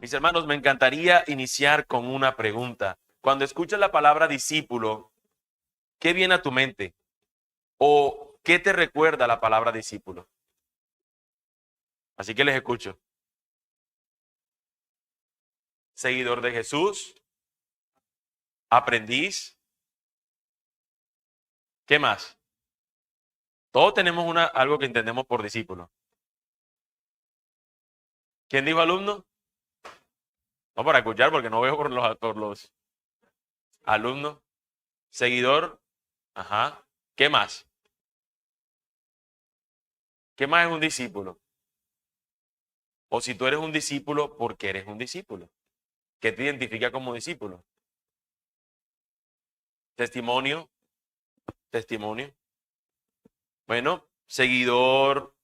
Mis hermanos, me encantaría iniciar con una pregunta. Cuando escuchas la palabra discípulo, ¿qué viene a tu mente? ¿O qué te recuerda la palabra discípulo? Así que les escucho. Seguidor de Jesús, aprendiz, ¿qué más? Todos tenemos algo que entendemos por discípulo. ¿Quién dijo alumno? No, para escuchar porque no veo por los alumnos. Seguidor, ajá. ¿Qué más? ¿Qué más es un discípulo? O si tú eres un discípulo, ¿por qué eres un discípulo? ¿Qué te identifica como discípulo? Testimonio, testimonio. Bueno, seguidor,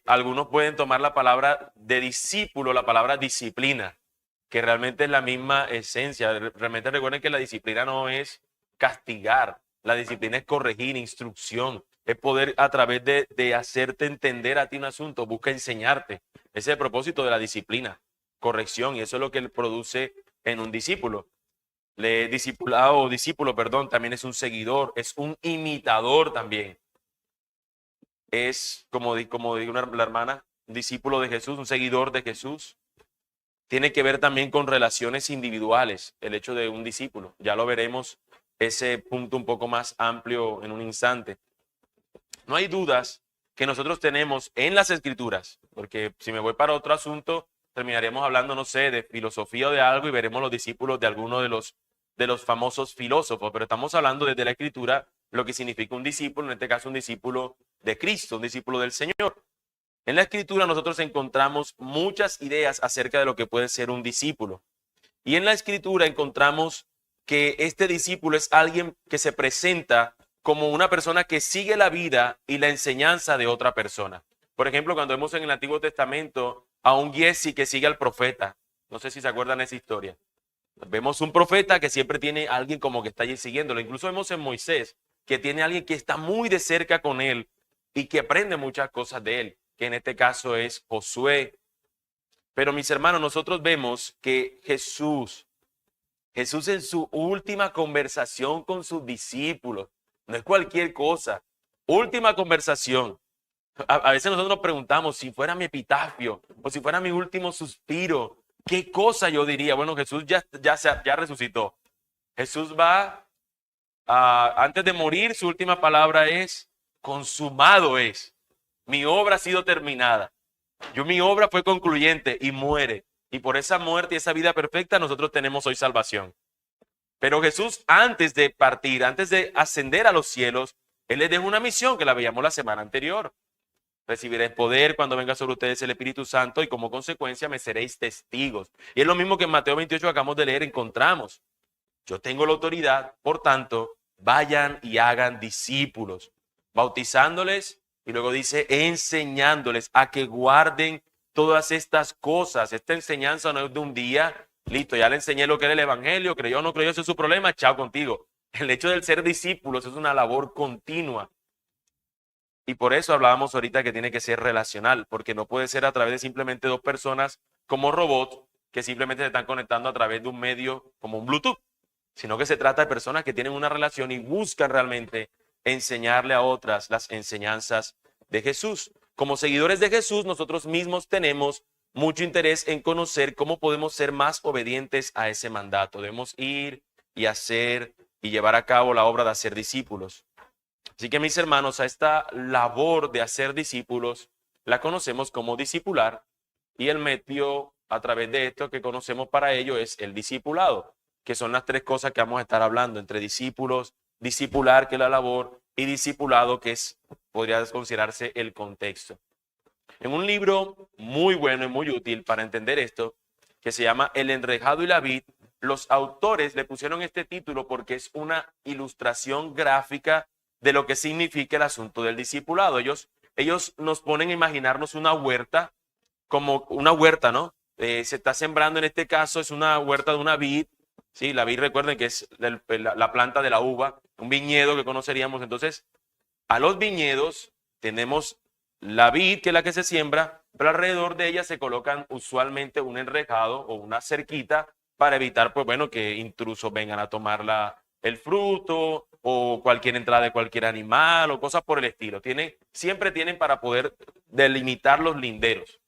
algunos pueden tomar la palabra de discípulo, la palabra disciplina, que realmente es la misma esencia. Realmente recuerden que la disciplina no es castigar, la disciplina es corregir, instrucción, es poder a través de hacerte entender a ti un asunto, busca enseñarte. Ese es el propósito de la disciplina, corrección, y eso es lo que él produce en un discípulo. Le discipulado o discípulo, perdón, también es un seguidor, es un imitador también. Es, como dijo la hermana, un discípulo de Jesús, un seguidor de Jesús. Tiene que ver también con relaciones individuales, el hecho de un discípulo. Ya lo veremos ese punto un poco más amplio en un instante. No hay dudas que nosotros tenemos en las escrituras, porque si me voy para otro asunto, terminaremos hablando, no sé, de filosofía o de algo y veremos los discípulos de alguno de los famosos filósofos, pero estamos hablando desde la escritura lo que significa un discípulo, en este caso un discípulo de Cristo, un discípulo del Señor. En la escritura nosotros encontramos muchas ideas acerca de lo que puede ser un discípulo. Y en la escritura encontramos que este discípulo es alguien que se presenta como una persona que sigue la vida y la enseñanza de otra persona. Por ejemplo, cuando vemos en el Antiguo Testamento a un Giezi que sigue al profeta. No sé si se acuerdan de esa historia. Vemos un profeta que siempre tiene a alguien como que está allí siguiéndolo. Incluso vemos en Moisés que tiene a alguien que está muy de cerca con él y que aprende muchas cosas de él, que en este caso es Josué. Pero mis hermanos, nosotros vemos que Jesús en su última conversación con sus discípulos, no es cualquier cosa, última conversación. A veces nosotros nos preguntamos si fuera mi epitafio o si fuera mi último suspiro, ¿qué cosa yo diría? Bueno, Jesús ya resucitó. Jesús va, antes de morir, su última palabra es, consumado es. Mi obra ha sido terminada. Mi obra fue concluyente y muere. Y por esa muerte y esa vida perfecta nosotros tenemos hoy salvación. Pero Jesús, antes de partir, antes de ascender a los cielos, Él les dejó una misión que la veíamos la semana anterior. Recibiréis poder cuando venga sobre ustedes el Espíritu Santo y como consecuencia me seréis testigos. Y es lo mismo que en Mateo 28 acabamos de leer, encontramos. Yo tengo la autoridad, por tanto, vayan y hagan discípulos, bautizándoles y luego dice enseñándoles a que guarden todas estas cosas. Esta enseñanza no es de un día, listo, ya le enseñé lo que era el evangelio, creyó o no creyó, ese es su problema, chao contigo. El hecho de ser discípulos es una labor continua. Y por eso hablábamos ahorita que tiene que ser relacional, porque no puede ser a través de simplemente dos personas como robots que simplemente se están conectando a través de un medio como un Bluetooth, sino que se trata de personas que tienen una relación y buscan realmente enseñarle a otras las enseñanzas de Jesús. Como seguidores de Jesús, nosotros mismos tenemos mucho interés en conocer cómo podemos ser más obedientes a ese mandato. Debemos ir y hacer y llevar a cabo la obra de hacer discípulos. Así que mis hermanos, a esta labor de hacer discípulos la conocemos como discipular y el medio a través de esto que conocemos para ello es el discipulado, que son las tres cosas que vamos a estar hablando entre discípulos, discipular, que es la labor, y discipulado, que podría considerarse el contexto. En un libro muy bueno y muy útil para entender esto, que se llama El enrejado y la vid, los autores le pusieron este título porque es una ilustración gráfica de lo que significa el asunto del discipulado. Ellos ellos nos ponen a imaginarnos una huerta, como una huerta, ¿no? Se está sembrando, en este caso es una huerta de una vid, ¿sí? La vid, recuerden que es la planta de la uva, un viñedo que conoceríamos. Entonces, a los viñedos tenemos la vid, que es la que se siembra, pero alrededor de ella se colocan usualmente un enrejado o una cerquita para evitar, pues bueno, que intrusos vengan a tomar el fruto o cualquier entrada de cualquier animal o cosas por el estilo. Siempre tienen para poder delimitar los linderos.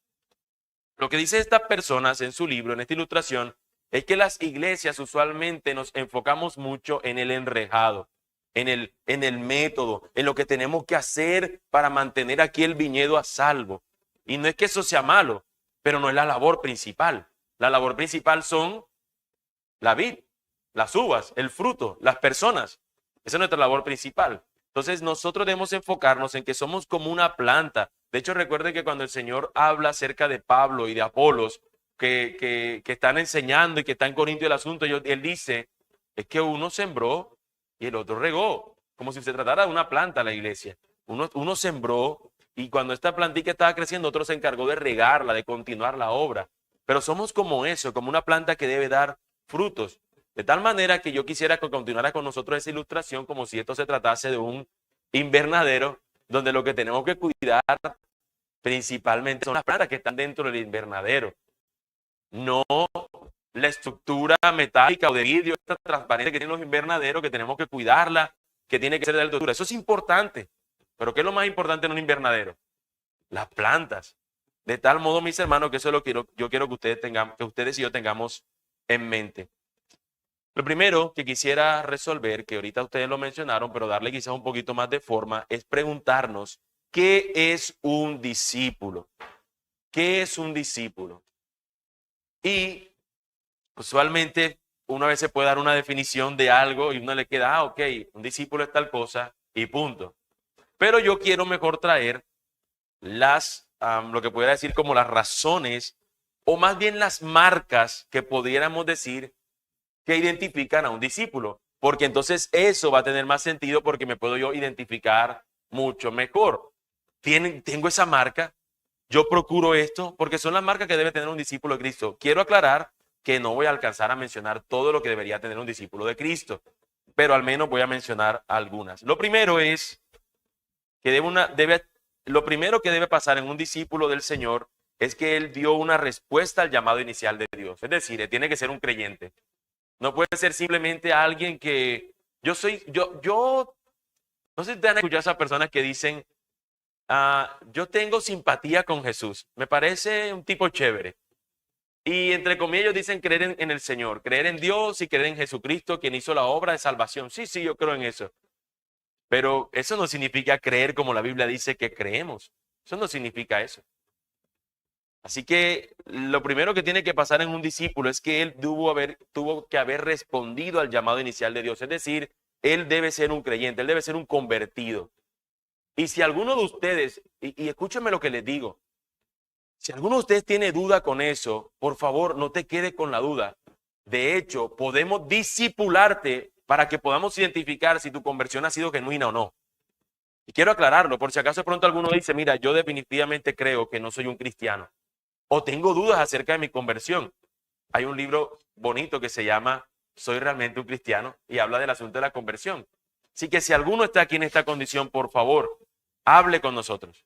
Lo que dice estas personas en su libro, en esta ilustración, es que las iglesias usualmente nos enfocamos mucho en el enrejado, en el método, en lo que tenemos que hacer para mantener aquí el viñedo a salvo. Y no es que eso sea malo, pero no es la labor principal. La labor principal son la vid, las uvas, el fruto, las personas. Esa es nuestra labor principal. Entonces nosotros debemos enfocarnos en que somos como una planta. De hecho, recuerden que cuando el Señor habla acerca de Pablo y de Apolos, que están enseñando y que está en Corinto el asunto, él dice, es que uno sembró y el otro regó, como si se tratara de una planta la iglesia. Uno sembró y cuando esta plantita estaba creciendo, otro se encargó de regarla, de continuar la obra. Pero somos como eso, como una planta que debe dar frutos. De tal manera que yo quisiera que continuara con nosotros esa ilustración como si esto se tratase de un invernadero, donde lo que tenemos que cuidar principalmente son las plantas que están dentro del invernadero. No la estructura metálica o de vidrio, esta transparente que tienen los invernaderos, que tenemos que cuidarla, que tiene que ser de alta altura. Eso es importante. Pero ¿qué es lo más importante en un invernadero? Las plantas. De tal modo, mis hermanos, que eso es lo que yo quiero que ustedes y yo tengamos en mente. Lo primero que quisiera resolver, que ahorita ustedes lo mencionaron, pero darle quizás un poquito más de forma, es preguntarnos, ¿qué es un discípulo? ¿Qué es un discípulo? Y usualmente una vez se puede dar una definición de algo y uno le queda, ok, un discípulo es tal cosa y punto. Pero yo quiero mejor traer lo que pudiera decir como las razones o más bien las marcas que pudiéramos decir que identifican a un discípulo, porque entonces eso va a tener más sentido porque me puedo yo identificar mucho mejor. Tengo esa marca, yo procuro esto, porque son las marcas que debe tener un discípulo de Cristo. Quiero aclarar que no voy a alcanzar a mencionar todo lo que debería tener un discípulo de Cristo, pero al menos voy a mencionar algunas. Lo primero es que lo primero que debe pasar en un discípulo del Señor es que él dio una respuesta al llamado inicial de Dios. Es decir, él tiene que ser un creyente. No puede ser simplemente alguien que no sé si ustedes han escuchado a esas personas que dicen, yo tengo simpatía con Jesús, me parece un tipo chévere. Y entre comillas ellos dicen creer en el Señor, creer en Dios y creer en Jesucristo, quien hizo la obra de salvación. Sí, sí, yo creo en eso. Pero eso no significa creer como la Biblia dice que creemos. Eso no significa eso. Así que lo primero que tiene que pasar en un discípulo es que él tuvo que haber respondido al llamado inicial de Dios. Es decir, él debe ser un creyente, él debe ser un convertido. Y si alguno de ustedes, y escúchenme lo que les digo, si alguno de ustedes tiene duda con eso, por favor, no te quede con la duda. De hecho, podemos discipularte para que podamos identificar si tu conversión ha sido genuina o no. Y quiero aclararlo, por si acaso de pronto alguno dice, mira, yo definitivamente creo que no soy un cristiano. O tengo dudas acerca de mi conversión. Hay un libro bonito que se llama Soy realmente un cristiano y habla del asunto de la conversión. Así que si alguno está aquí en esta condición, por favor, hable con nosotros.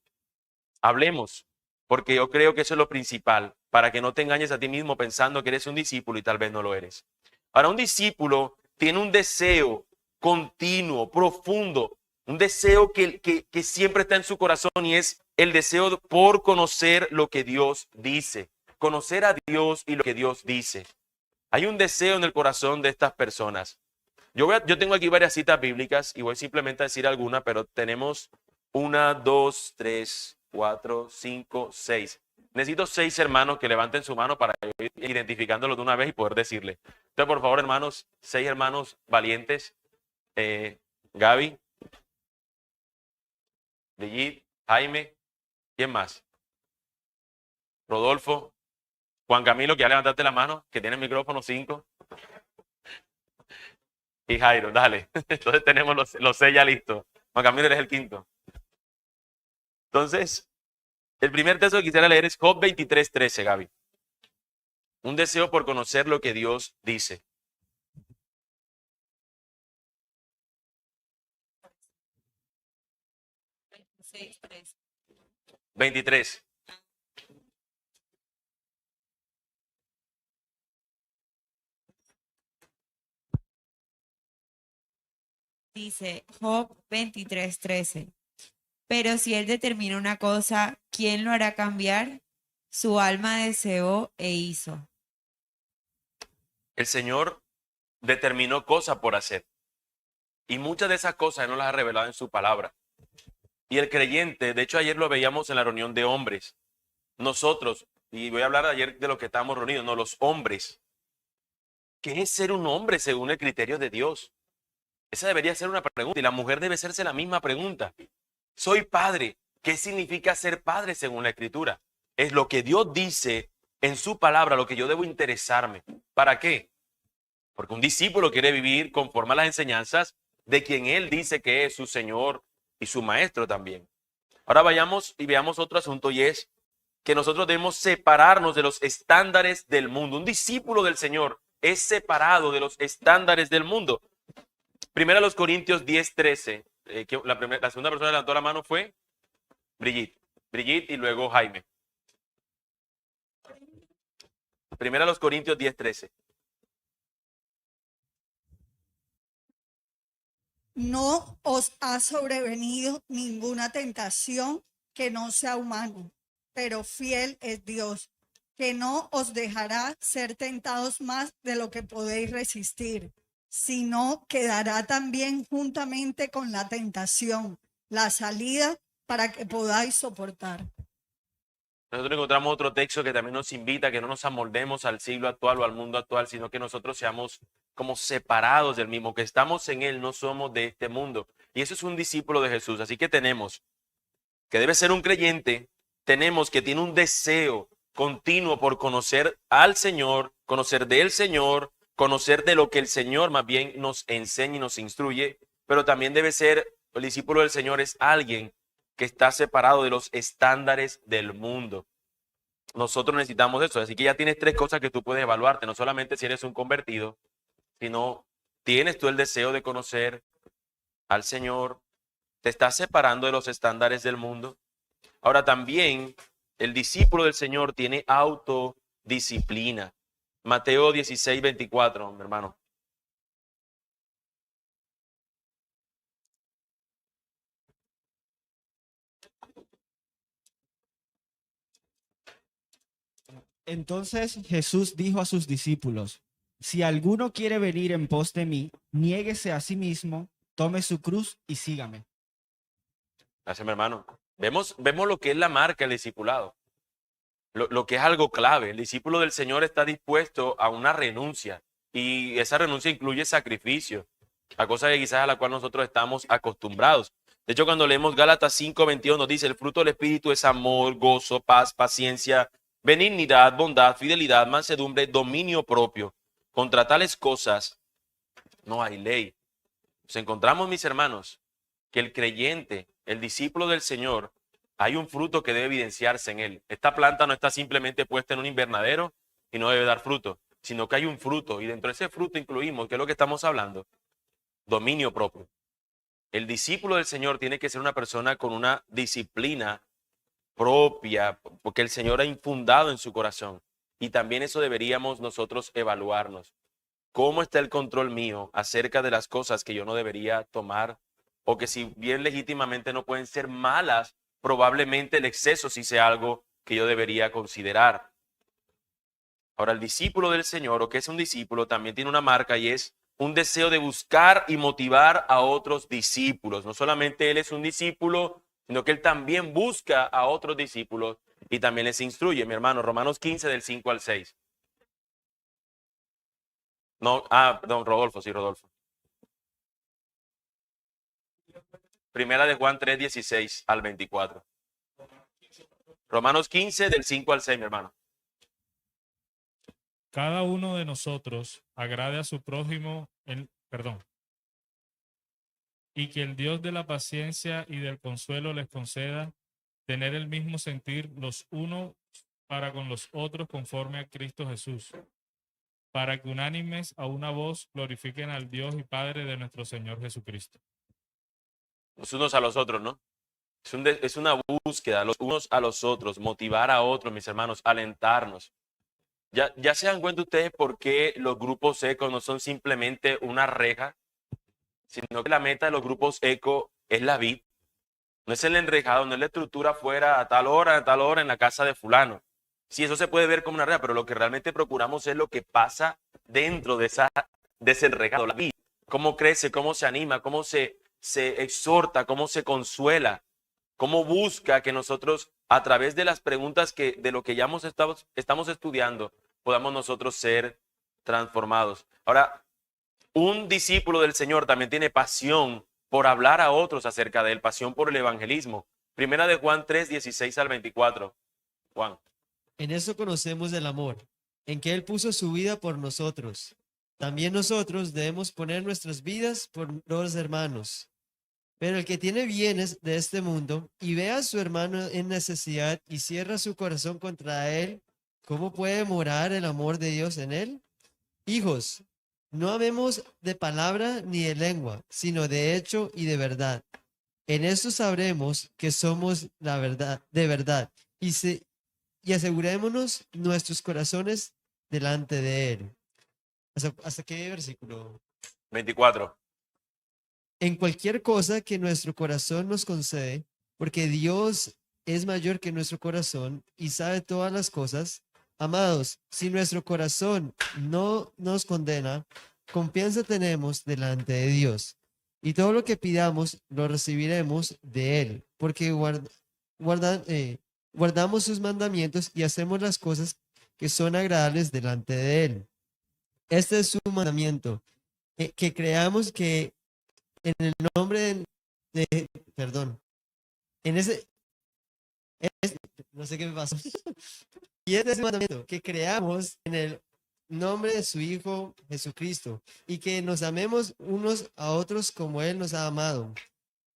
Hablemos, porque yo creo que eso es lo principal, para que no te engañes a ti mismo pensando que eres un discípulo y tal vez no lo eres. Ahora, un discípulo tiene un deseo continuo, profundo, un deseo que siempre está en su corazón y es el deseo por conocer lo que Dios dice, conocer a Dios y lo que Dios dice. Hay un deseo en el corazón de estas personas. Yo tengo aquí varias citas bíblicas y voy simplemente a decir alguna, pero tenemos 1, 2, 3, 4, 5, 6. Necesito 6 hermanos que levanten su mano para ir identificándolos de una vez y poder decirle. Entonces, por favor, hermanos, 6 hermanos valientes. Gaby, Brigitte, Jaime, ¿quién más? Rodolfo, Juan Camilo, que ya levantaste la mano, que tiene el micrófono, 5. Y Jairo, dale. Entonces tenemos los 6 ya listos. Juan Camilo, eres el quinto. Entonces, el primer texto que quisiera leer es Job 23:13, Gaby. Un deseo por conocer lo que Dios dice. 23. Dice Job 23:13. Pero si él determina una cosa, ¿quién lo hará cambiar? Su alma deseó e hizo. El Señor determinó cosas por hacer. Y muchas de esas cosas Él nos las ha revelado en su palabra. Y el creyente, de hecho ayer lo veíamos en la reunión de hombres. Nosotros, y voy a hablar ayer de lo que estamos reunidos, no los hombres. ¿Qué es ser un hombre según el criterio de Dios? Esa debería ser una pregunta y la mujer debe hacerse la misma pregunta. Soy padre. ¿Qué significa ser padre según la Escritura? Es lo que Dios dice en su palabra, lo que yo debo interesarme. ¿Para qué? Porque un discípulo quiere vivir conforme a las enseñanzas de quien él dice que es su Señor y su Maestro también. Ahora vayamos y veamos otro asunto y es que nosotros debemos separarnos de los estándares del mundo. Un discípulo del Señor es separado de los estándares del mundo. Primera los Corintios 10:13. La segunda persona que levantó la mano fue Brigitte. Brigitte y luego Jaime. Primera los Corintios 10:13. No os ha sobrevenido ninguna tentación que no sea humano, pero fiel es Dios, que no os dejará ser tentados más de lo que podéis resistir, sino que dará también juntamente con la tentación la salida para que podáis soportar. Nosotros encontramos otro texto que también nos invita a que no nos amoldemos al siglo actual o al mundo actual, sino que nosotros seamos como separados del mismo, que estamos en Él, no somos de este mundo. Y eso es un discípulo de Jesús. Así que tenemos que debe ser un creyente, tenemos que tiene un deseo continuo por conocer al Señor, conocer del Señor, conocer de lo que el Señor más bien nos enseña y nos instruye, pero también debe ser, el discípulo del Señor es alguien que está separado de los estándares del mundo. Nosotros necesitamos eso, así que ya tienes tres cosas que tú puedes evaluarte, no solamente si eres un convertido, sino tienes tú el deseo de conocer al Señor, te estás separando de los estándares del mundo. Ahora también el discípulo del Señor tiene autodisciplina. Mateo 16:24, mi hermano. Entonces Jesús dijo a sus discípulos: si alguno quiere venir en pos de mí, niéguese a sí mismo, tome su cruz y sígame. Gracias, mi hermano. Vemos lo que es la marca del discipulado, lo que es algo clave. El discípulo del Señor está dispuesto a una renuncia y esa renuncia incluye sacrificio, a cosa que quizás a la cual nosotros estamos acostumbrados. De hecho, cuando leemos Gálatas 5:22 nos dice, el fruto del Espíritu es amor, gozo, paz, paciencia, benignidad, bondad, fidelidad, mansedumbre, dominio propio. Contra tales cosas no hay ley. Nos encontramos, mis hermanos, que el creyente, el discípulo del Señor, hay un fruto que debe evidenciarse en él. Esta planta no está simplemente puesta en un invernadero y no debe dar fruto, sino que hay un fruto y dentro de ese fruto incluimos, ¿qué es lo que estamos hablando? Dominio propio. El discípulo del Señor tiene que ser una persona con una disciplina propia, porque el Señor ha infundado en su corazón. Y también eso deberíamos nosotros evaluarnos. ¿Cómo está el control mío acerca de las cosas que yo no debería tomar? O que si bien legítimamente no pueden ser malas, probablemente el exceso sí sea algo que yo debería considerar. Ahora, el discípulo del Señor, o que es un discípulo, también tiene una marca y es un deseo de buscar y motivar a otros discípulos. No solamente él es un discípulo, sino que él también busca a otros discípulos y también les instruye. Mi hermano, Romanos 15 del 5 al 6. No, perdón, Rodolfo, sí, Rodolfo. Primera de Juan 3, 16 al 24. Romanos 15 del 5 al 6, mi hermano. Cada uno de nosotros agrade a su prójimo, y que el Dios de la paciencia y del consuelo les conceda tener el mismo sentir los unos para con los otros conforme a Cristo Jesús, para que unánimes a una voz glorifiquen al Dios y Padre de nuestro Señor Jesucristo. Los unos a los otros, ¿no? Es una búsqueda, los unos a los otros, motivar a otros, mis hermanos, alentarnos. Ya se dan cuenta ustedes por qué los grupos eco no son simplemente una reja, sino que la meta de los grupos eco es la vid. No es el enrejado, no es la estructura fuera a tal hora en la casa de fulano. Sí, eso se puede ver como una reja, pero lo que realmente procuramos es lo que pasa dentro de ese enrejado, la vid. Cómo crece, cómo se anima, cómo se exhorta, cómo se consuela, cómo busca que nosotros, a través de las preguntas de lo que ya estamos estudiando, podamos nosotros ser transformados. Ahora, un discípulo del Señor también tiene pasión por hablar a otros acerca de él, pasión por el evangelismo. Primera de Juan 3, 16 al 24. Juan. En eso conocemos el amor, en que Él puso su vida por nosotros. También nosotros debemos poner nuestras vidas por los hermanos. Pero el que tiene bienes de este mundo y ve a su hermano en necesidad y cierra su corazón contra él, ¿cómo puede morar el amor de Dios en él? Hijos, no amemos de palabra ni de lengua, sino de hecho y de verdad. En esto sabremos que somos la verdad, de verdad, y asegurémonos nuestros corazones delante de Él. ¿Hasta qué versículo? 24. En cualquier cosa que nuestro corazón nos concede, porque Dios es mayor que nuestro corazón y sabe todas las cosas. Amados, si nuestro corazón no nos condena, confianza tenemos delante de Dios. Y todo lo que pidamos lo recibiremos de Él, porque guardamos sus mandamientos y hacemos las cosas que son agradables delante de Él. Este es su mandamiento, que creamos que en el nombre perdón, no sé qué me pasó. Y este es el mandamiento, que creamos en el nombre de su Hijo Jesucristo y que nos amemos unos a otros como Él nos ha amado.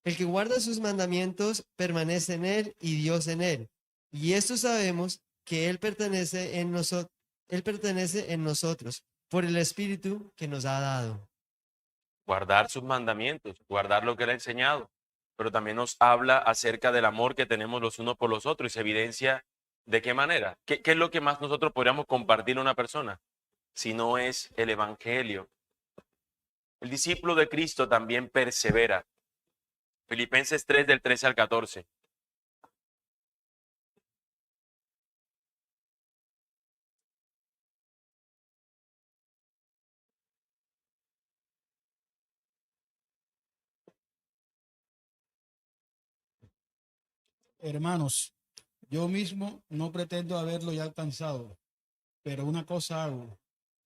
El que guarda sus mandamientos permanece en Él y Dios en Él. Y esto sabemos que Él pertenece en nosotros por el Espíritu que nos ha dado. Guardar sus mandamientos, guardar lo que él ha enseñado, pero también nos habla acerca del amor que tenemos los unos por los otros y se evidencia de qué manera. ¿Qué es lo que más nosotros podríamos compartir a una persona? Si no es el evangelio. El discípulo de Cristo también persevera. Filipenses 3 del 13 al 14. Hermanos, yo mismo no pretendo haberlo ya alcanzado, pero una cosa hago,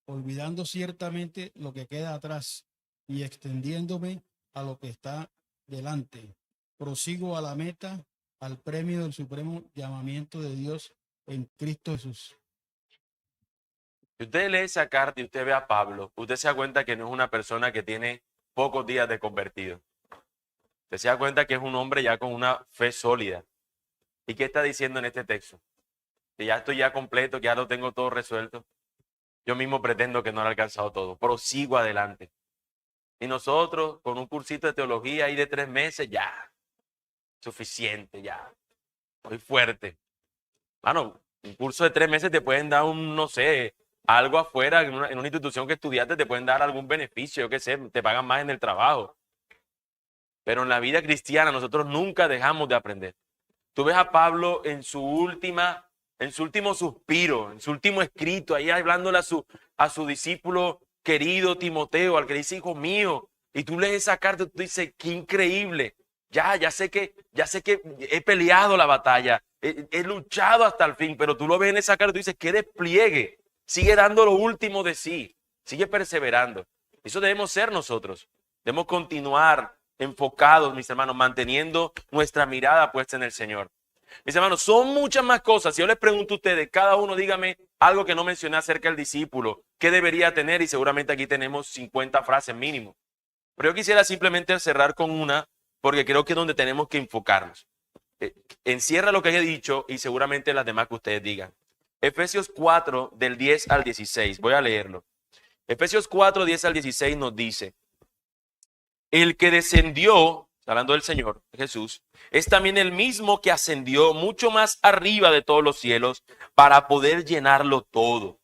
olvidando ciertamente lo que queda atrás y extendiéndome a lo que está delante. Prosigo a la meta, al premio del supremo llamamiento de Dios en Cristo Jesús. Si usted lee esa carta y usted ve a Pablo, usted se da cuenta que no es una persona que tiene pocos días de convertido. Usted se da cuenta que es un hombre ya con una fe sólida. ¿Y qué está diciendo en este texto? Que ya estoy ya completo, que ya lo tengo todo resuelto. Yo mismo pretendo que no lo he alcanzado todo, pero sigo adelante. Y nosotros, con un cursito de teología ahí de 3 meses, ya, suficiente, ya, muy fuerte. Bueno, un curso de 3 meses te pueden dar no sé, algo afuera, en una institución que estudiaste te pueden dar algún beneficio, yo qué sé, te pagan más en el trabajo. Pero en la vida cristiana nosotros nunca dejamos de aprender. Tú ves a Pablo en su último suspiro, en su último escrito, ahí hablándole a su discípulo querido Timoteo, al que dice, hijo mío, y tú lees esa carta y tú dices, qué increíble, ya sé que he peleado la batalla, he luchado hasta el fin, pero tú lo ves en esa carta y tú dices, qué despliegue, sigue dando lo último de sí, sigue perseverando. Eso debemos ser nosotros, debemos continuar enfocados, mis hermanos, manteniendo nuestra mirada puesta en el Señor. Mis hermanos, son muchas más cosas. Si yo les pregunto a ustedes, cada uno dígame algo que no mencioné acerca del discípulo, ¿qué debería tener? Y seguramente aquí tenemos 50 frases mínimo. Pero yo quisiera simplemente cerrar con una, porque creo que es donde tenemos que enfocarnos. encierra lo que he dicho y seguramente las demás que ustedes digan. Efesios 4, del 10 al 16. Voy a leerlo. Efesios 4, 10 al 16 nos dice: el que descendió, hablando del Señor Jesús, es también el mismo que ascendió mucho más arriba de todos los cielos para poder llenarlo todo.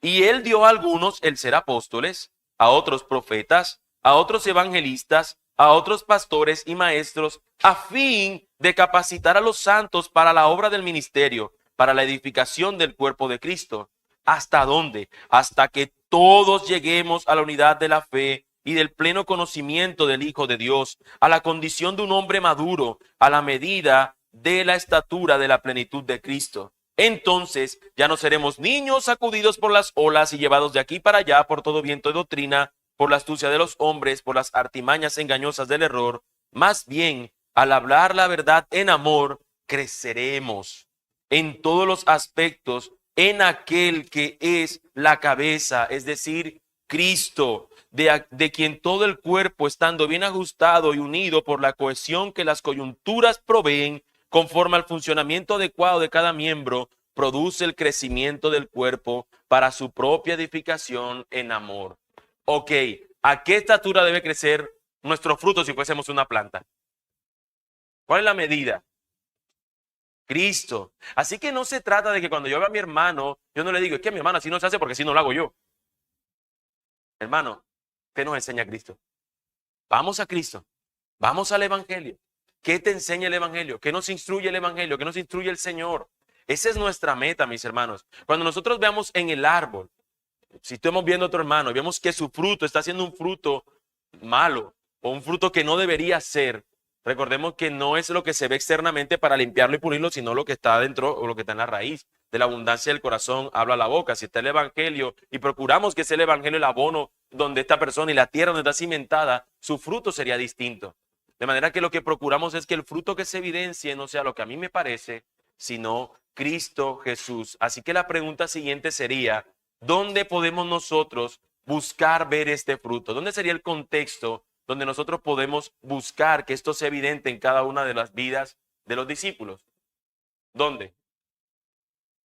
Y él dio a algunos el ser apóstoles, a otros profetas, a otros evangelistas, a otros pastores y maestros, a fin de capacitar a los santos para la obra del ministerio, para la edificación del cuerpo de Cristo. ¿Hasta dónde? Hasta que todos lleguemos a la unidad de la fe y del pleno conocimiento del Hijo de Dios, a la condición de un hombre maduro, a la medida de la estatura de la plenitud de Cristo. Entonces ya no seremos niños sacudidos por las olas y llevados de aquí para allá por todo viento de doctrina, por la astucia de los hombres, por las artimañas engañosas del error. Más bien, al hablar la verdad en amor, creceremos en todos los aspectos en aquel que es la cabeza, es decir, Cristo, de quien todo el cuerpo, estando bien ajustado y unido por la cohesión que las coyunturas proveen, conforme al funcionamiento adecuado de cada miembro, produce el crecimiento del cuerpo para su propia edificación en amor. Ok, ¿a qué estatura debe crecer nuestro fruto si fuésemos una planta? ¿Cuál es la medida? Cristo. Así que no se trata de que cuando yo vea a mi hermano, yo no le digo, es que a mi hermano así no se hace porque así no lo hago yo. Hermano, ¿qué nos enseña Cristo? Vamos a Cristo, vamos al Evangelio. ¿Qué te enseña el Evangelio? ¿Qué nos instruye el Evangelio? ¿Qué nos instruye el Señor? Esa es nuestra meta, mis hermanos. Cuando nosotros veamos en el árbol, si estamos viendo a otro hermano y vemos que su fruto está siendo un fruto malo o un fruto que no debería ser, recordemos que no es lo que se ve externamente para limpiarlo y pulirlo, sino lo que está dentro o lo que está en la raíz. De la abundancia del corazón habla la boca. Si está el Evangelio y procuramos que sea el Evangelio el abono donde esta persona y la tierra donde está cimentada, su fruto sería distinto. De manera que lo que procuramos es que el fruto que se evidencie no sea lo que a mí me parece, sino Cristo Jesús. Así que la pregunta siguiente sería, ¿dónde podemos nosotros buscar ver este fruto? ¿Dónde sería el contexto donde nosotros podemos buscar que esto sea evidente en cada una de las vidas de los discípulos? ¿Dónde?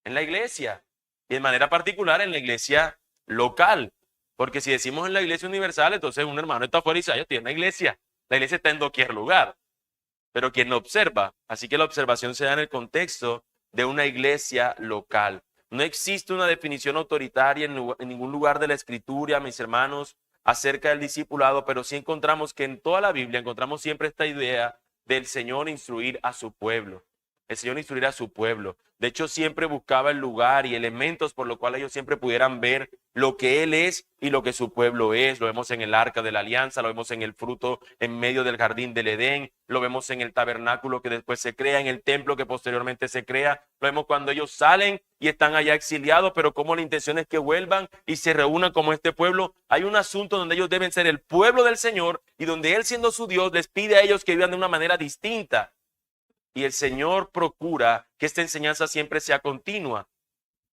En la iglesia. Y de manera particular en la iglesia local. Porque si decimos en la iglesia universal, entonces un hermano está afuera y dice, tiene una iglesia. La iglesia está en doquier lugar. Pero quien no observa. Así que la observación se da en el contexto de una iglesia local. No existe una definición autoritaria en ningún lugar de la escritura, mis hermanos, acerca del discipulado, pero sí encontramos que en toda la Biblia encontramos siempre esta idea del Señor instruir a su pueblo. El Señor instruir a su pueblo. De hecho, siempre buscaba el lugar y elementos por lo cual ellos siempre pudieran ver lo que Él es y lo que su pueblo es. Lo vemos en el arca de la alianza, lo vemos en el fruto en medio del jardín del Edén, lo vemos en el tabernáculo que después se crea, en el templo que posteriormente se crea. Lo vemos cuando ellos salen y están allá exiliados, pero como la intención es que vuelvan y se reúnan como este pueblo. Hay un asunto donde ellos deben ser el pueblo del Señor y donde Él, siendo su Dios, les pide a ellos que vivan de una manera distinta. Y el Señor procura que esta enseñanza siempre sea continua.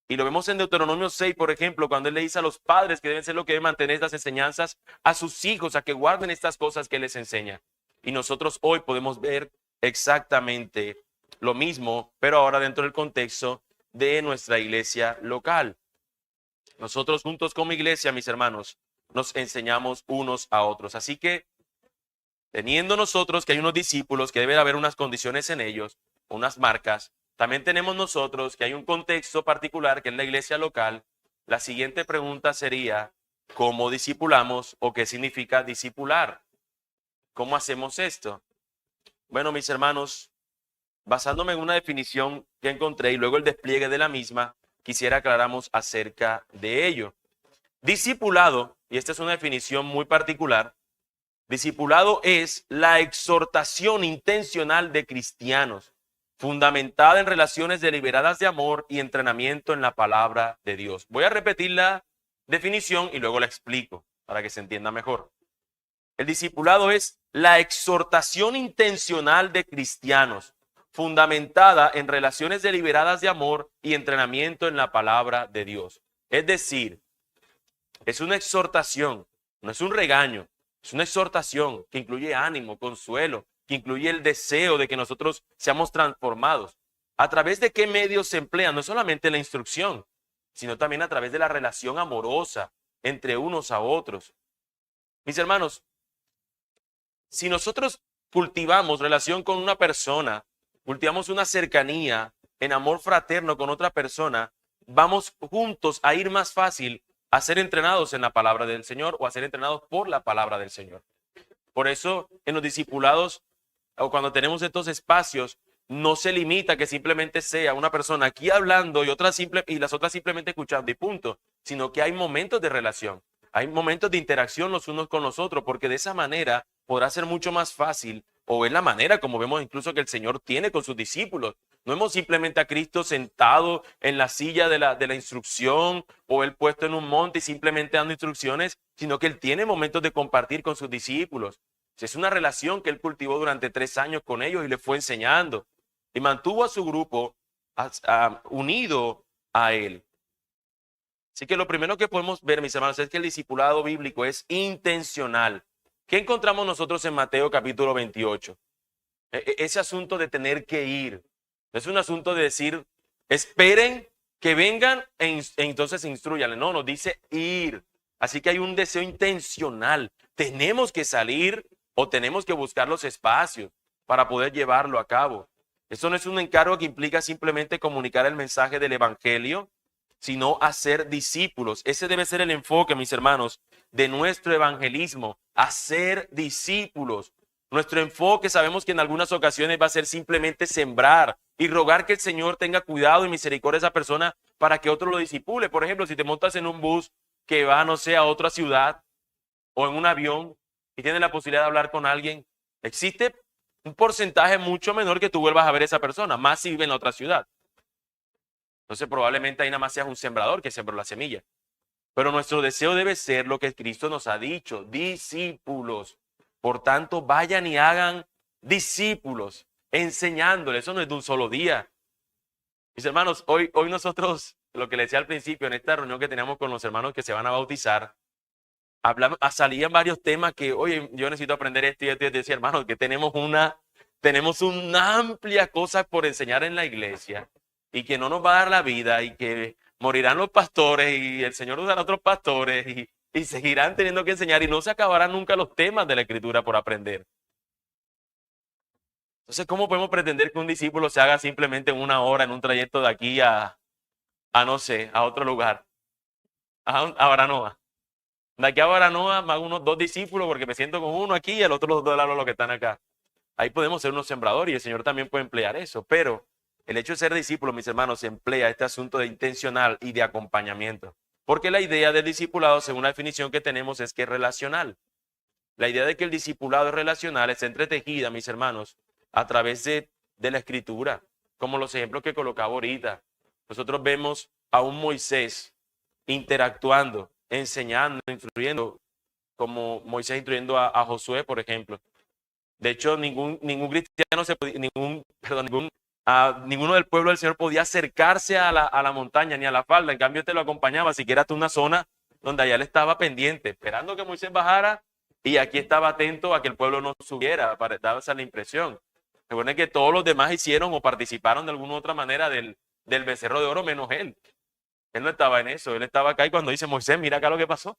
Y lo vemos en Deuteronomio 6, por ejemplo, cuando Él le dice a los padres que deben ser los que deben mantener estas enseñanzas a sus hijos, a que guarden estas cosas que Él les enseña. Y nosotros hoy podemos ver exactamente lo mismo, pero ahora dentro del contexto de nuestra iglesia local. Nosotros juntos como iglesia, mis hermanos, nos enseñamos unos a otros. Así que, teniendo nosotros que hay unos discípulos que debe haber unas condiciones en ellos, unas marcas, también tenemos nosotros que hay un contexto particular que es la iglesia local. La siguiente pregunta sería, ¿cómo discipulamos o qué significa discipular? ¿Cómo hacemos esto? Bueno, mis hermanos, basándome en una definición que encontré y luego el despliegue de la misma, quisiera aclaramos acerca de ello. Discipulado, y esta es una definición muy particular, discipulado es la exhortación intencional de cristianos, fundamentada en relaciones deliberadas de amor y entrenamiento en la palabra de Dios. Voy a repetir la definición y luego la explico para que se entienda mejor. El discipulado es la exhortación intencional de cristianos, fundamentada en relaciones deliberadas de amor y entrenamiento en la palabra de Dios. Es decir, es una exhortación, no es un regaño. Es una exhortación que incluye ánimo, consuelo, que incluye el deseo de que nosotros seamos transformados. ¿A través de qué medios se emplean? No solamente la instrucción, sino también a través de la relación amorosa entre unos a otros. Mis hermanos, si nosotros cultivamos relación con una persona, cultivamos una cercanía en amor fraterno con otra persona, vamos juntos a ir más fácil a ser entrenados en la palabra del Señor o a ser entrenados por la palabra del Señor. Por eso en los discipulados o cuando tenemos estos espacios, no se limita a que simplemente sea una persona aquí hablando y las otras simplemente escuchando y punto, sino que hay momentos de relación, hay momentos de interacción los unos con los otros, porque de esa manera podrá ser mucho más fácil, o es la manera como vemos incluso que el Señor tiene con sus discípulos. No vemos simplemente a Cristo sentado en la silla de la instrucción o Él puesto en un monte y simplemente dando instrucciones, sino que Él tiene momentos de compartir con sus discípulos. Es una relación que Él cultivó durante 3 años con ellos y les fue enseñando y mantuvo a su grupo unido a Él. Así que lo primero que podemos ver, mis hermanos, es que el discipulado bíblico es intencional. ¿Qué encontramos nosotros en Mateo capítulo 28? Ese asunto de tener que ir. No es un asunto de decir, esperen que vengan entonces instruyanle. No, nos dice ir. Así que hay un deseo intencional. Tenemos que salir o tenemos que buscar los espacios para poder llevarlo a cabo. Eso no es un encargo que implica simplemente comunicar el mensaje del evangelio, sino hacer discípulos. Ese debe ser el enfoque, mis hermanos, de nuestro evangelismo, hacer discípulos. Nuestro enfoque sabemos que en algunas ocasiones va a ser simplemente sembrar y rogar que el Señor tenga cuidado y misericordia de esa persona para que otro lo discipule. Por ejemplo, si te montas en un bus que va, no sé, a otra ciudad o en un avión y tienes la posibilidad de hablar con alguien, existe un porcentaje mucho menor que tú vuelvas a ver a esa persona, más si vive en la otra ciudad. Entonces probablemente ahí nada más seas un sembrador que sembró la semilla. Pero nuestro deseo debe ser lo que Cristo nos ha dicho, discípulos. Por tanto, vayan y hagan discípulos, enseñándoles. Eso no es de un solo día. Mis hermanos, hoy nosotros, lo que les decía al principio, en esta reunión que teníamos con los hermanos que se van a bautizar, salían varios temas que, oye, yo necesito aprender esto y esto. Y decía, hermanos, que tenemos una amplia cosa por enseñar en la iglesia y que no nos va a dar la vida y que morirán los pastores y el Señor usará otros pastores y seguirán teniendo que enseñar y no se acabarán nunca los temas de la Escritura por aprender. Entonces, ¿cómo podemos pretender que un discípulo se haga simplemente en 1 hora en un trayecto de aquí a no sé, a otro lugar? A Baranoa. De aquí a Baranoa me hago unos 2 discípulos porque me siento con uno aquí y el otro los 2 los que están acá. Ahí podemos ser unos sembradores y el Señor también puede emplear eso, pero el hecho de ser discípulo, mis hermanos, emplea este asunto de intencional y de acompañamiento. Porque la idea del discipulado, según la definición que tenemos, es que es relacional. La idea de que el discipulado es relacional es entretejida, mis hermanos, a través de la Escritura, como los ejemplos que colocaba ahorita. Nosotros vemos a un Moisés interactuando, enseñando, instruyendo, como Moisés instruyendo a Josué, por ejemplo. De hecho, ningún cristiano ninguno del pueblo del Señor podía acercarse a la montaña ni a la falda. En cambio, te lo acompañaba siquiera hasta una zona donde allá él estaba pendiente, esperando que Moisés bajara y aquí estaba atento a que el pueblo no subiera, para dar esa la impresión. Recuerden que todos los demás hicieron o participaron de alguna u otra manera del becerro de oro, menos él. Él no estaba en eso, él estaba acá y cuando dice Moisés, mira acá lo que pasó.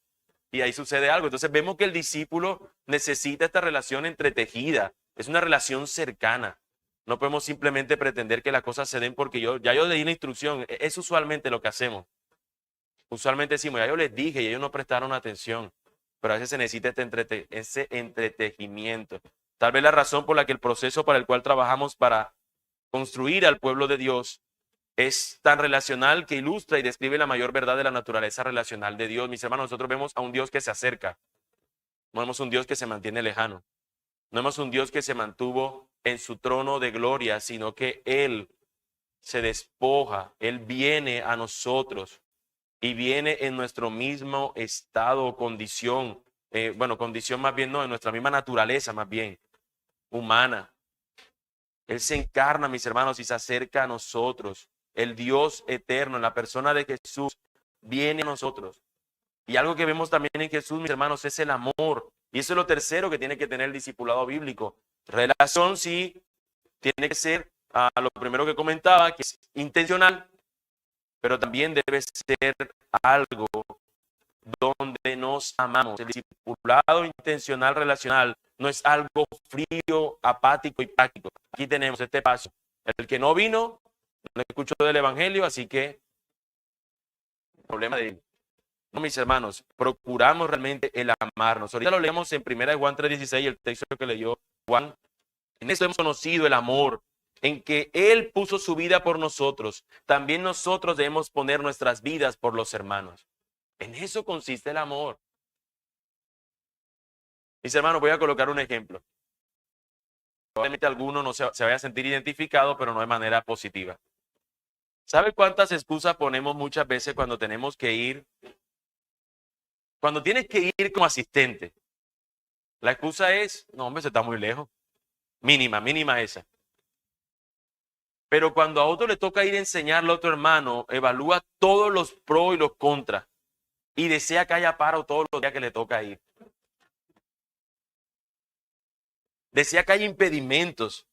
Y ahí sucede algo. Entonces vemos que el discípulo necesita esta relación entretejida. Es una relación cercana. No podemos simplemente pretender que las cosas se den porque yo leí la instrucción. Es usualmente lo que hacemos. Usualmente decimos, ya yo les dije y ellos no prestaron atención. Pero a veces se necesita ese entretejimiento. Tal vez la razón por la que el proceso para el cual trabajamos para construir al pueblo de Dios es tan relacional que ilustra y describe la mayor verdad de la naturaleza relacional de Dios. Mis hermanos, nosotros vemos a un Dios que se acerca. No vemos un Dios que se mantiene lejano. No vemos un Dios que se mantuvo en su trono de gloria, sino que Él se despoja. Él viene a nosotros y viene en nuestro mismo estado o condición. Condición más bien no, en nuestra misma naturaleza más bien, humana. Él se encarna, mis hermanos, y se acerca a nosotros. El Dios eterno, en la persona de Jesús, viene a nosotros. Y algo que vemos también en Jesús, mis hermanos, es el amor. Y eso es lo tercero que tiene que tener el discipulado bíblico. Relación sí tiene que ser lo primero que comentaba, que es intencional, pero también debe ser algo donde nos amamos. El discipulado intencional relacional no es algo frío, apático y práctico. Aquí tenemos este paso. El que no vino, no escuchó del evangelio, así que problema de él. No, mis hermanos, procuramos realmente el amarnos. Ahorita lo leemos en 1 Juan 3:16, el texto que leyó Juan. En esto hemos conocido el amor, en que Él puso su vida por nosotros. También nosotros debemos poner nuestras vidas por los hermanos. En eso consiste el amor. Mis hermanos, voy a colocar un ejemplo. Probablemente alguno no se vaya a sentir identificado, pero no de manera positiva. ¿Sabe cuántas excusas ponemos muchas veces cuando tenemos que ir? Cuando tienes que ir como asistente. La excusa es, no hombre, se está muy lejos. Mínima esa. Pero cuando a otro le toca ir a enseñarle a otro hermano, evalúa todos los pros y los contras. Y desea que haya paro todos los días que le toca ir. Desea que haya impedimentos.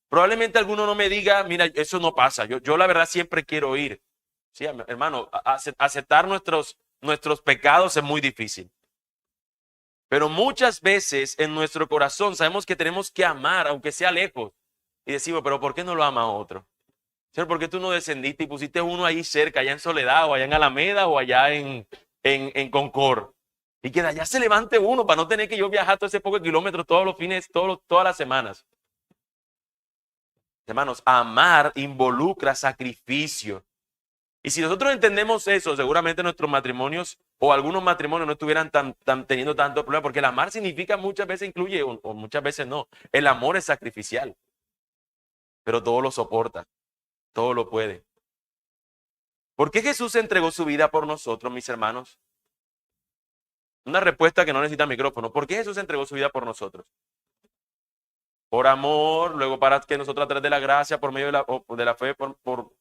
Probablemente alguno no me diga, mira, eso no pasa. Yo la verdad siempre quiero ir. Sí, hermano, aceptar nuestros pecados es muy difícil. Pero muchas veces en nuestro corazón sabemos que tenemos que amar, aunque sea lejos. Y decimos, pero ¿por qué no lo ama a otro? Señor, ¿por qué tú no descendiste y pusiste uno ahí cerca, allá en Soledad, o allá en Alameda, o allá en Concord? Y que de allá se levante uno para no tener que yo viajar todo ese poco de kilómetros todos los fines, todas las semanas. Hermanos, amar involucra sacrificio. Y si nosotros entendemos eso, seguramente nuestros matrimonios o algunos matrimonios no estuvieran teniendo tanto problema, porque el amar significa muchas veces incluye, o muchas veces no. El amor es sacrificial, pero todo lo soporta, todo lo puede. ¿Por qué Jesús entregó su vida por nosotros, mis hermanos? Una respuesta que no necesita micrófono. ¿Por qué Jesús entregó su vida por nosotros? Por amor, luego para que nosotros a través de la gracia, por medio de la fe, por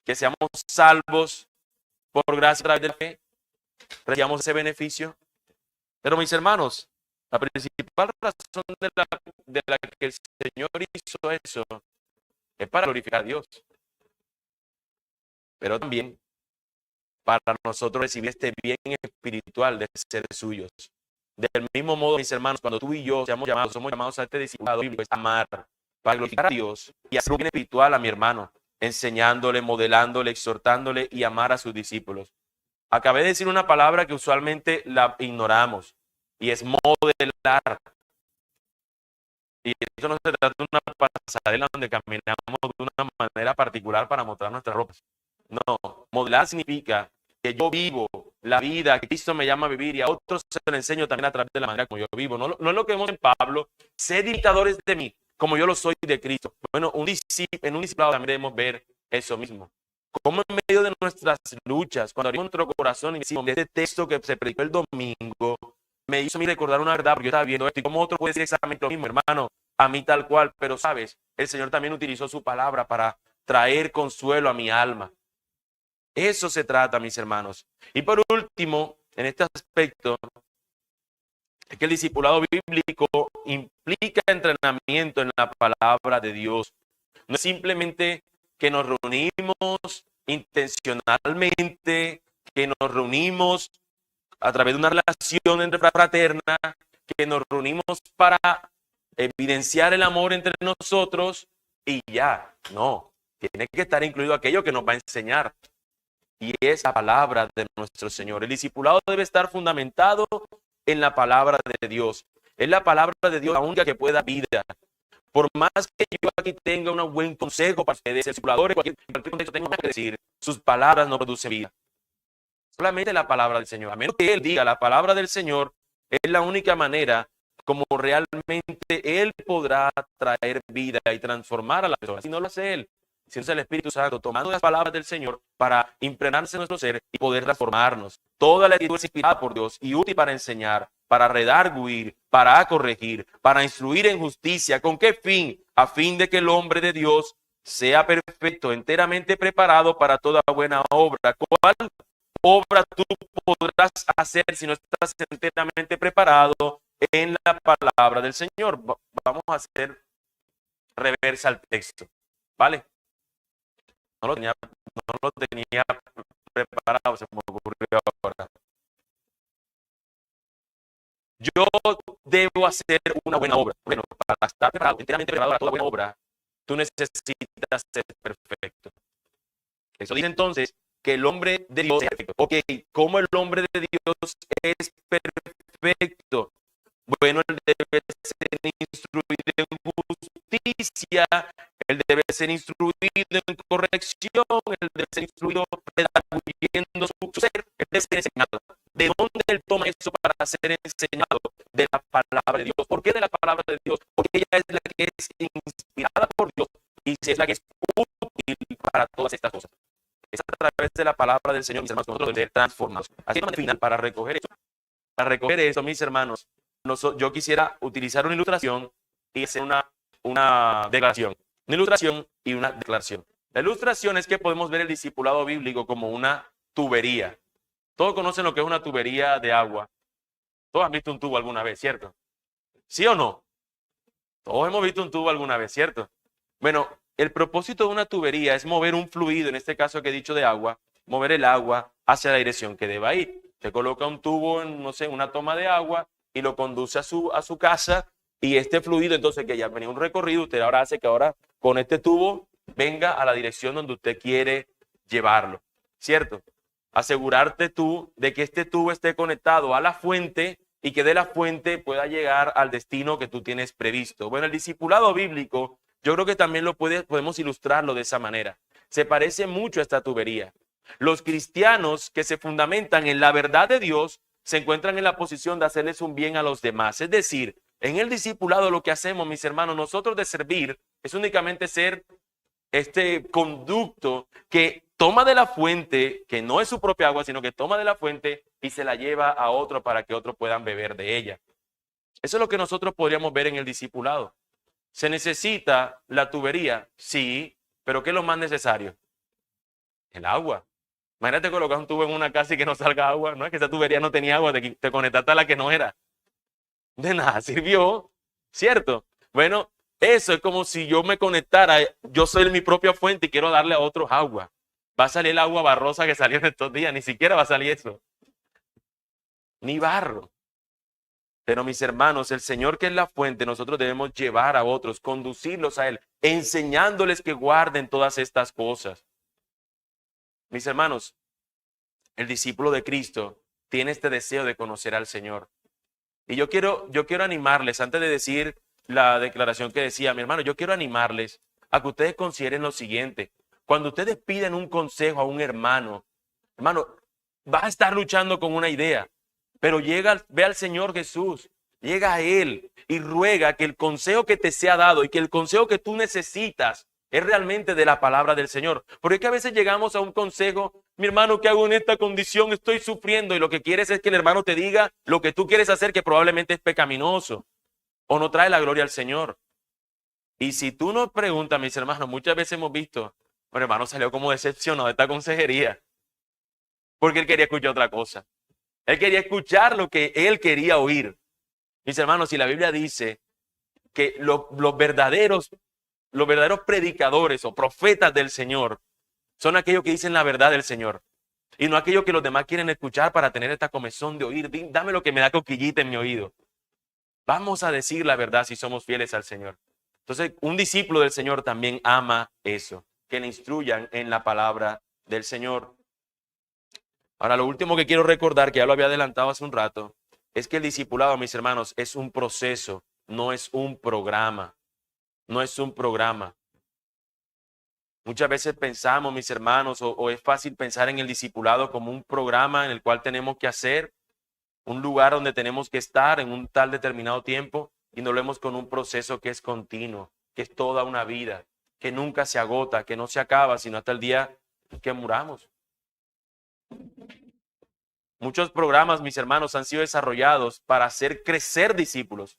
que seamos salvos, por gracia a través de la fe, recibamos ese beneficio. Pero mis hermanos, la principal razón de la que el Señor hizo eso es para glorificar a Dios. Pero también para nosotros recibir este bien espiritual de ser suyos. Del mismo modo, mis hermanos, cuando tú y yo somos llamados a este discipulado bíblico, es amar, para glorificar a Dios y hacer un bien espiritual a mi hermano, enseñándole, modelándole, exhortándole y amar a sus discípulos. Acabé de decir una palabra que usualmente la ignoramos y es modelar. Y eso no se trata de una pasarela donde caminamos de una manera particular para mostrar nuestras ropas. No, modelar significa que yo vivo la vida que Cristo me llama a vivir y a otros se lo enseño también a través de la manera como yo vivo. No es lo que vemos en Pablo, sed imitadores de mí, como yo lo soy de Cristo. Bueno, en un discipulado también debemos ver eso mismo. Como en medio de nuestras luchas, cuando abrimos nuestro corazón y decimos, este texto que se predicó el domingo, me hizo a mí recordar una verdad, porque yo estaba viendo esto, y como otro puede decir exactamente lo mismo, hermano, a mí tal cual, pero sabes, el Señor también utilizó su palabra para traer consuelo a mi alma. Eso se trata, mis hermanos. Y por último, en este aspecto, es que el discipulado bíblico implica entrenamiento en la palabra de Dios. No es simplemente que nos reunimos intencionalmente, que nos reunimos a través de una relación entre fraterna, que nos reunimos para evidenciar el amor entre nosotros y ya. No, tiene que estar incluido aquello que nos va a enseñar. Y es la palabra de nuestro Señor. El discipulado debe estar fundamentado en la palabra de Dios. Es la palabra de Dios la única que puede dar vida. Por más que yo aquí tenga un buen consejo para ustedes, el discipulador, en cualquier contexto tengo que decir, sus palabras no producen vida. Solamente la palabra del Señor. A menos que Él diga la palabra del Señor, es la única manera como realmente Él podrá traer vida y transformar a la persona. Si no lo hace Él, si no es el Espíritu Santo tomando las palabras del Señor para impregnarse en nuestro ser y poder transformarnos. Toda la escritura es inspirada por Dios y útil para enseñar, para redarguir, para corregir, para instruir en justicia. ¿Con qué fin? A fin de que el hombre de Dios sea perfecto, enteramente preparado para toda buena obra. ¿Cuál obra tú podrás hacer si no estás enteramente preparado en la palabra del Señor? Vamos a ser reversa al texto, ¿vale? No lo tenía preparado, se me ocurrió ahora. Yo debo hacer una buena obra. Bueno, para estar preparado, enteramente preparado para toda buena obra, tú necesitas ser perfecto. Eso dice entonces que el hombre de Dios es perfecto. Ok, ¿cómo el hombre de Dios es perfecto? Bueno, él debe ser instruido en justicia, él debe ser instruido en corrección, él debe ser instruido redactando su ser, él debe ser enseñado. ¿De dónde él toma eso para ser enseñado? De la palabra de Dios. ¿Por qué de la palabra de Dios? Porque ella es la que es inspirada por Dios y es la que es útil para todas estas cosas. Es a través de la palabra del Señor, mis hermanos, que nosotros debemos ser transformados. Así que, final, para recoger eso, mis hermanos, yo quisiera utilizar una ilustración y hacer una declaración. Una ilustración y una declaración. La ilustración es que podemos ver el discipulado bíblico como una tubería. Todos conocen lo que es una tubería de agua. Todos han visto un tubo alguna vez, ¿cierto? ¿Sí o no? Todos hemos visto un tubo alguna vez, ¿cierto? Bueno, el propósito de una tubería es mover un fluido, en este caso que he dicho de agua, mover el agua hacia la dirección que deba ir. Se coloca un tubo en, no sé, una toma de agua y lo conduce a su casa y este fluido, entonces que ya venía un recorrido, usted ahora hace que ahora con este tubo venga a la dirección donde usted quiere llevarlo, ¿cierto? Asegurarte tú de que este tubo esté conectado a la fuente y que de la fuente pueda llegar al destino que tú tienes previsto. Bueno, el discipulado bíblico, yo creo que también podemos ilustrarlo de esa manera. Se parece mucho a esta tubería. Los cristianos que se fundamentan en la verdad de Dios se encuentran en la posición de hacerles un bien a los demás. Es decir, en el discipulado lo que hacemos, mis hermanos, nosotros de servir es únicamente ser este conducto que toma de la fuente, que no es su propia agua, sino que toma de la fuente y se la lleva a otro para que otros puedan beber de ella. Eso es lo que nosotros podríamos ver en el discipulado. ¿Se necesita la tubería? Sí, pero ¿qué es lo más necesario? El agua. Imagínate colocar un tubo en una casa y que no salga agua. No es que esa tubería no tenía agua, te conectaste a la que no era. De nada sirvió, ¿cierto? Bueno, eso es como si yo me conectara, yo soy mi propia fuente y quiero darle a otros agua. Va a salir el agua barrosa que salió en estos días, ni siquiera va a salir eso. Ni barro. Pero mis hermanos, el Señor que es la fuente, nosotros debemos llevar a otros, conducirlos a Él, enseñándoles que guarden todas estas cosas. Mis hermanos, el discípulo de Cristo tiene este deseo de conocer al Señor. Y yo quiero animarles, antes de decir la declaración que decía, mi hermano, yo quiero animarles a que ustedes consideren lo siguiente. Cuando ustedes piden un consejo a un hermano, va a estar luchando con una idea, pero ve al Señor Jesús, llega a Él y ruega que el consejo que te sea dado y que el consejo que tú necesitas es realmente de la palabra del Señor. Porque es que a veces llegamos a un consejo, mi hermano, ¿qué hago en esta condición? Estoy sufriendo, y lo que quieres es que el hermano te diga lo que tú quieres hacer, que probablemente es pecaminoso o no trae la gloria al Señor. Y si tú nos preguntas, mis hermanos, muchas veces hemos visto, bueno, hermano salió como decepcionado de esta consejería, porque él quería escuchar otra cosa. Él quería escuchar lo que él quería oír. Mis hermanos, si la Biblia dice que los verdaderos predicadores o profetas del Señor son aquellos que dicen la verdad del Señor y no aquellos que los demás quieren escuchar para tener esta comezón de oír. Dame lo que me da coquillita en mi oído. Vamos a decir la verdad si somos fieles al Señor. Entonces, un discípulo del Señor también ama eso, que le instruyan en la palabra del Señor. Ahora, lo último que quiero recordar, que ya lo había adelantado hace un rato, es que el discipulado, mis hermanos, es un proceso, no es un programa. No es un programa. Muchas veces pensamos, mis hermanos, o es fácil pensar en el discipulado como un programa en el cual tenemos que hacer, un lugar donde tenemos que estar en un tal determinado tiempo, y no lo vemos con un proceso que es continuo, que es toda una vida, que nunca se agota, que no se acaba, sino hasta el día que muramos. Muchos programas, mis hermanos, han sido desarrollados para hacer crecer discípulos.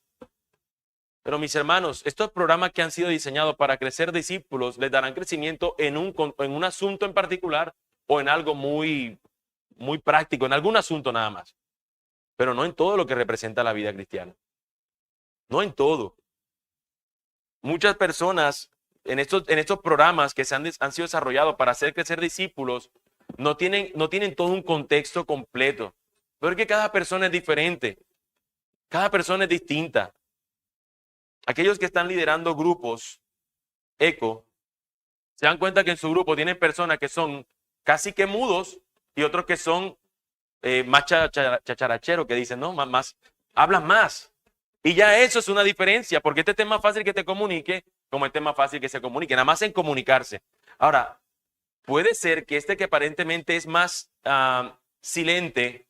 Pero mis hermanos, estos programas que han sido diseñados para crecer discípulos les darán crecimiento en un asunto en particular o en algo muy práctico, en algún asunto nada más. Pero no en todo lo que representa la vida cristiana. No en todo. muchas personas en estos programas que han sido desarrollados para hacer crecer discípulos no tienen todo un contexto completo. Porque cada persona es diferente. Cada persona es distinta. Aquellos que están liderando grupos, ECO, se dan cuenta que en su grupo tienen personas que son casi que mudos y otros que son más chacharacheros, que dicen, no, más, hablan más. Y ya eso es una diferencia, porque este es más fácil que te comunique, como este es más fácil que se comunique, nada más en comunicarse. Ahora, puede ser que este que aparentemente es más silente,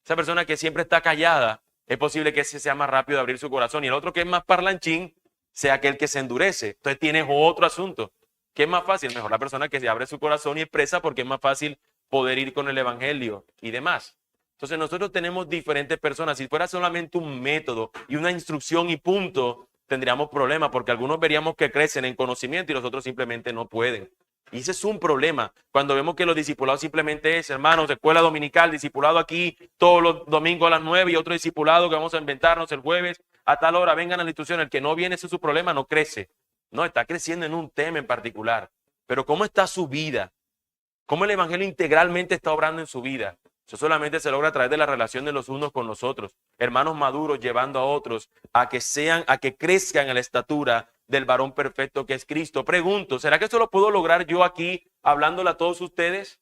esa persona que siempre está callada, es posible que ese sea más rápido de abrir su corazón. Y el otro que es más parlanchín, sea aquel que se endurece. Entonces tienes otro asunto. ¿Qué es más fácil? Mejor la persona que se abre su corazón y expresa, porque es más fácil poder ir con el evangelio y demás. Entonces nosotros tenemos diferentes personas. Si fuera solamente un método y una instrucción y punto, tendríamos problemas, porque algunos veríamos que crecen en conocimiento y los otros simplemente no pueden. Y ese es un problema cuando vemos que los discipulados simplemente es, hermanos, escuela dominical, discipulado aquí todos los domingos a las 9 y otro discipulado que vamos a inventarnos el jueves a tal hora, vengan a la institución. El que no viene, ese es su problema, no crece. No, está creciendo en un tema en particular. Pero ¿cómo está su vida? ¿Cómo el evangelio integralmente está obrando en su vida? Eso solamente se logra a través de la relación de los unos con los otros. Hermanos maduros llevando a otros a que crezcan en la estatura del varón perfecto que es Cristo. Pregunto, ¿será que esto lo puedo lograr yo aquí hablándole a todos ustedes?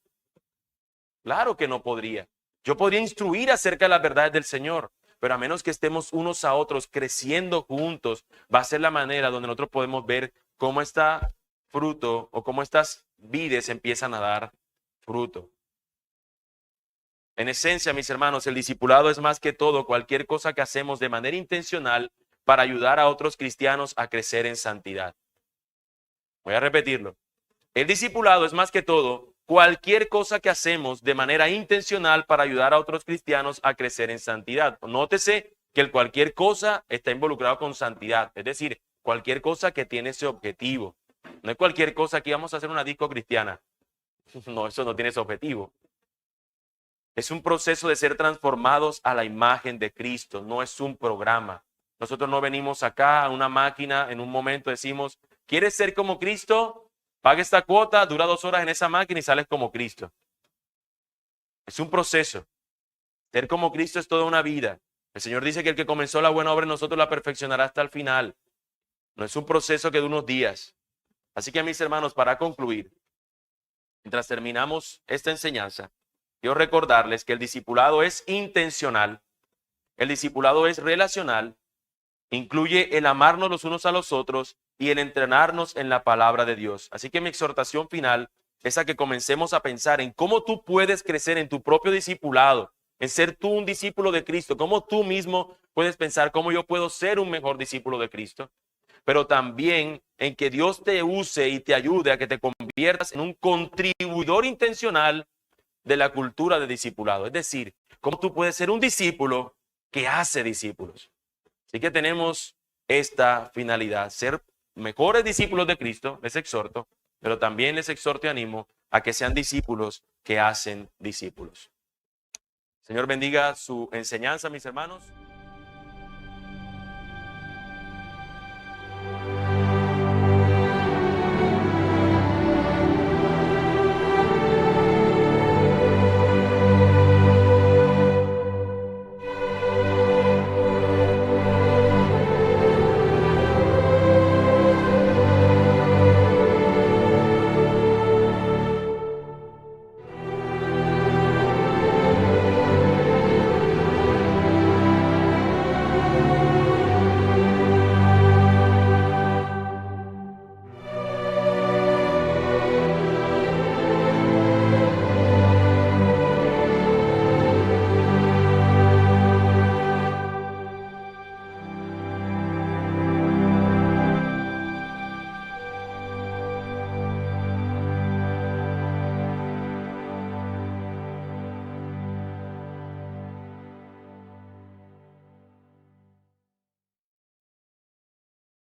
Claro que no podría. Yo podría instruir acerca de las verdades del Señor, pero a menos que estemos unos a otros creciendo juntos, va a ser la manera donde nosotros podemos ver cómo está fruto o cómo estas vides empiezan a dar fruto. En esencia, mis hermanos, el discipulado es más que todo cualquier cosa que hacemos de manera intencional para ayudar a otros cristianos a crecer en santidad. Voy a repetirlo. El discipulado es más que todo cualquier cosa que hacemos de manera intencional para ayudar a otros cristianos a crecer en santidad. Nótese que el cualquier cosa está involucrado con santidad, es decir, cualquier cosa que tiene ese objetivo. No es cualquier cosa que vamos a hacer una disco cristiana. No, eso no tiene ese objetivo. Es un proceso de ser transformados a la imagen de Cristo, no es un programa. Nosotros no venimos acá a una máquina, en un momento decimos, ¿quieres ser como Cristo? Paga esta cuota, dura 2 horas en esa máquina y sales como Cristo. Es un proceso. Ser como Cristo es toda una vida. El Señor dice que el que comenzó la buena obra en nosotros la perfeccionará hasta el final. No es un proceso que de unos días. Así que, mis hermanos, para concluir, mientras terminamos esta enseñanza, quiero recordarles que el discipulado es intencional, el discipulado es relacional, incluye el amarnos los unos a los otros y el entrenarnos en la palabra de Dios. Así que mi exhortación final es a que comencemos a pensar en cómo tú puedes crecer en tu propio discipulado, en ser tú un discípulo de Cristo, cómo tú mismo puedes pensar cómo yo puedo ser un mejor discípulo de Cristo, pero también en que Dios te use y te ayude a que te conviertas en un contribuidor intencional de la cultura de discipulado. Es decir, cómo tú puedes ser un discípulo que hace discípulos. Así que tenemos esta finalidad, ser mejores discípulos de Cristo, les exhorto, pero también les exhorto y animo a que sean discípulos que hacen discípulos. Señor bendiga su enseñanza, mis hermanos.